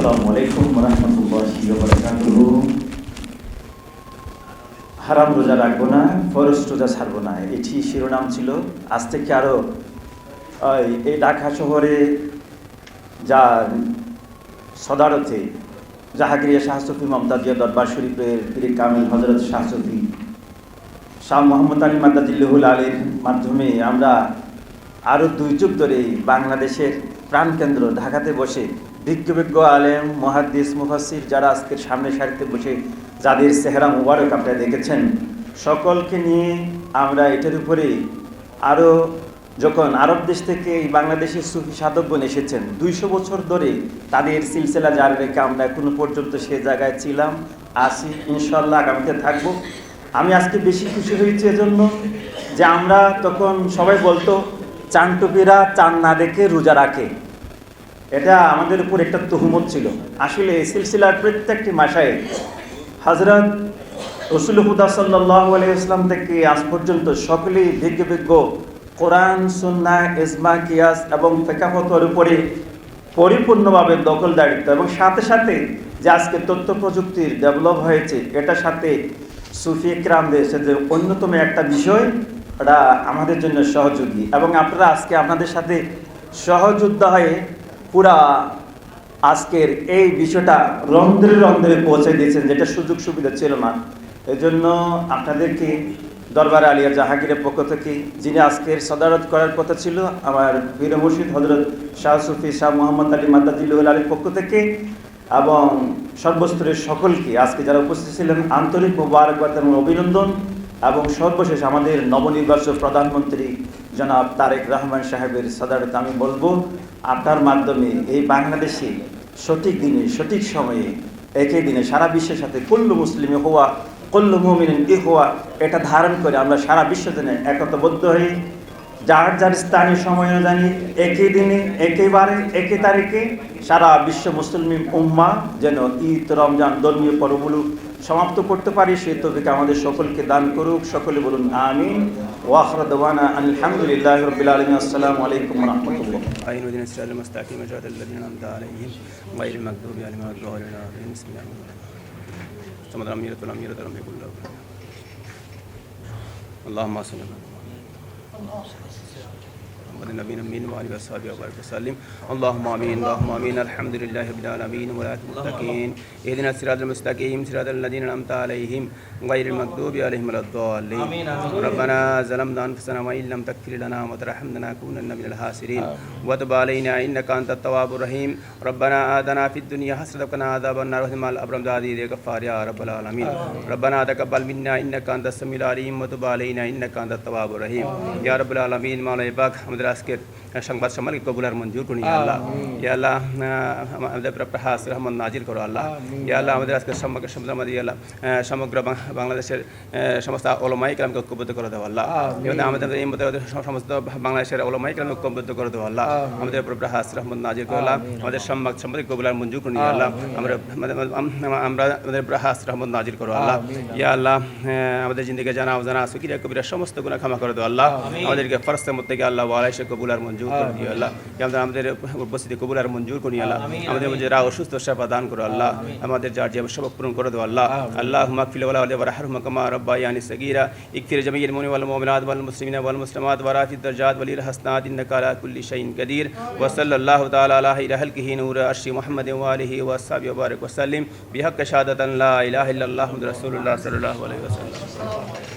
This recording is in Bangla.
আসসালামু আলাইকুম ওয়া রাহমাতুল্লাহি ওয়া বারাকাতুহু। হারাম রোজা রাখবো না, ফরজ রোজা ছাড়বো না, এটি শিরোনাম ছিল। আজ থেকে আরও এই ঢাকা শহরে যা সদারতে জাহাঙ্গীরিয়া শাহ সুফি মমতাজিয়া দরবার শরীফের পীর কামিল হযরত শাহ সুফি শাহ মোহাম্মদ আলী মাদাজিল্লাহুল আলীর মাধ্যমে আমরা আরও 2 যুগ ধরে বাংলাদেশের প্রাণকেন্দ্র ঢাকাতে বসে বিজ্ঞ আলেম, মুহাদ্দিস, মুফাসসির যারা আজকের সামনে সারিতে বসে যাদের চেহারা মুবারক আপনারা দেখেছেন, সকলকে নিয়ে আমরা এটার উপরে আরও যখন আরব দেশ থেকে এই বাংলাদেশের সুফি সাধকগণ এসেছেন 200 বছর ধরে তাদের সিলসিলা জারি রেখে আমরা এখনো পর্যন্ত সে জায়গায় ছিলাম, আছি, ইনশাআল্লাহ আগামীতে থাকবো। আমি আজকে বেশি খুশি হয়েছি এজন্য যে আমরা তখন সবাই বলতো চান টুপিরা চান না দেখে রোজা রাখে, এটা আমাদের উপর একটা তুহমত ছিল। আসলে এই সিলসিলার প্রত্যেকটি মাসায় হযরত রাসূল খুদা সাল্লাল্লাহু আলাইহি ওয়াসাল্লাম থেকে আজ পর্যন্ত সকলেই বিজ্ঞ কোরআন, সুন্নাহ, ইজমা, কিয়াস এবং ফিকহ ফতোয়ার উপরে পরিপূর্ণভাবে দখলদারিত্ব এবং সাথে সাথে যে আজকে তথ্য প্রযুক্তির ডেভেলপ হয়েছে, এটার সাথে সুফি ইকরামদের যে অন্যতম একটা বিষয়, এটা আমাদের জন্য সহযোগী। এবং আপনারা আজকে আপনাদের সাথে সহযোদ্ধা হয়ে পুরা আজকের এই বিষয়টা রন্ধ্রে রন্ধ্রে পৌঁছে দিয়েছেন, যেটা সুযোগ সুবিধা ছিল না। এজন্য আপনাদেরকে দরবারে আলিয়া জাহাঙ্গীরের পক্ষ থেকে, যিনি আজকের সদারত করার কথা ছিল, আমার পীর মুর্শিদ হযরত শাহ সুফি শাহ মোহাম্মদ আলী মাদাজিল্লাহুল আলীর পক্ষ থেকে এবং সর্বস্তরের সকলকে আজকে যারা উপস্থিত ছিলেন আন্তরিক মোবারকবাদ এবং অভিনন্দন। এবং সর্বশেষ আমাদের নবনির্বাচিত প্রধানমন্ত্রী জনাব তারেক রহমান সাহেবের সদারত আমি বলবো, আপনার মাধ্যমে এই বাংলাদেশে সঠিক দিনে সঠিক সময়ে একই দিনে সারা বিশ্বের সাথে কুল্লু মুসলিম হওয়া কুল্লু মুমিনিন ইখওয়া, এটা ধারণ করে আমরা সারা বিশ্ব জন্য একতাবদ্ধ হই, যার যার স্থানীয় সময় জানি একই দিনে একেবারে একই তারিখে সারা বিশ্ব মুসলিম উম্মা যেন ঈদ, রমজান, ধর্মীয় পর্বগুলো সমাপ্ত করতে পারি, সেই তৌফিক আমাদের সকলকে দান করুক। সকলে বলুন আমিন। ওয়া আখিরু দাওয়ানা আলহামদুলিল্লাহি রাব্বিল আলামিন। আসসালামু আলাইকুম ওয়া রাহমাতুল্লাহ। আইনুদ্দিন ইসরাইল মুস্তাকিম জাদাল্লাযিনা আন'আমতা আলাইহিম গায়রিল মাগদুবি আলাইহিম ওয়া লাদ-দাল্লিন। বিসমিল্লাহির রহমানির রহিম। সামাদ আমিরাতুল আমিকুল্লাহ। আল্লাহুম্মা সাল্লি আলা النبي من وآله وصحبه وبارك وسلم. اللهم آمين اللهم آمين. الحمد لله رب العالمين والعاقبة للمتقين. اهدنا الصراط المستقيم صراط الذين أنعمت عليهم غير المغضوب عليهم ولا الضالين. ربنا ظلمنا أنفسنا وإن لم تغفر لنا وترحمنا لنكونن من الخاسرين. وتب علينا إنك أنت التواب الرحيم. ربنا آتنا في الدنيا حسنة وقنا عذاب النار وقنا الأبرار ذي الغفار يا رب العالمين. ربنا تقبل منا إنك أنت السميع العليم وتب علينا إنك أنت التواب الرحيم يا رب العالمين. মাওলানা পাক আমাদের আজকের সংবাদ সম্মেলন কবুলার মঞ্জুর করুন ইয়া আল্লাহ। ইয়া আল্লাহ আমাদের প্রহাস রহমত নাজিল করো আল্লাহ। ইয়া আল্লাহ আমাদের আজকের সমগ্র বাংলাদেশের সমস্ত ওলামায়ে কেরামকে ঐক্যবদ্ধ করে দাও আল্লাহ। আমাদের এই মতো সমস্ত বাংলাদেশের ওলামায়ে কেরামকে ঐক্যবদ্ধ করে দাও আল্লাহ। আমাদের প্রহাস রহমত নাজিল করো আল্লাহ। আমাদের সংবাদ সম্মেলন কবুলার মঞ্জুর করুন ইয়া আল্লাহ। আমরা আমাদের প্রহাস রহমত নাজিল করো আল্লাহ। ইয়া আল্লাহ আমাদের জিন্দেগি জানা অজানা সুকিরা কবিরা সমস্ত গুনাহ ক্ষমা করে দাও আল্লাহ। আমাদেরকে ফরজের মধ্যে আল্লাহ ওয়ালাইশে কবুলার মঞ্জুর করে দিও আল্লাহ। আমাদের উপস্থিতি কবুলার মঞ্জুর করি আল্লাহ। আমাদের যারা অসুস্থ সেবা দান করো আল্লাহ। আমাদের যার যে সবক পূরণ করে দাও আল্লাহ। আল্লাহুম্মা গফির ওয়া লা ওয়ারহামহুমা কামা রাব্বায়ানি সগীরা। ইগফির জামিল মুমিনিন ওয়াল মুমিনাত ওয়াল মুসলিমিনা ওয়াল মুসলিমাত ওয়া রাফিদ দারজাত ওয়ালিল হাসনাত ইন্নাকা আলা কুল্লি শাইইন কাদির। ওয়া সাল্লাল্লাহু তাআলা আলা খাইরিহি নূর আরশি মুহাম্মাদিন ওয়া আলিহি ওয়া আসহাবিহি ওয়া বারাক ওয়া সাল্লিম বিহাক্কি শাহাদাতান লা ইলাহা ইল্লাল্লাহু মুহাম্মাদুর রাসূলুল্লাহ সাল্লাল্লাহু আলাইহি ওয়াসাল্লাম।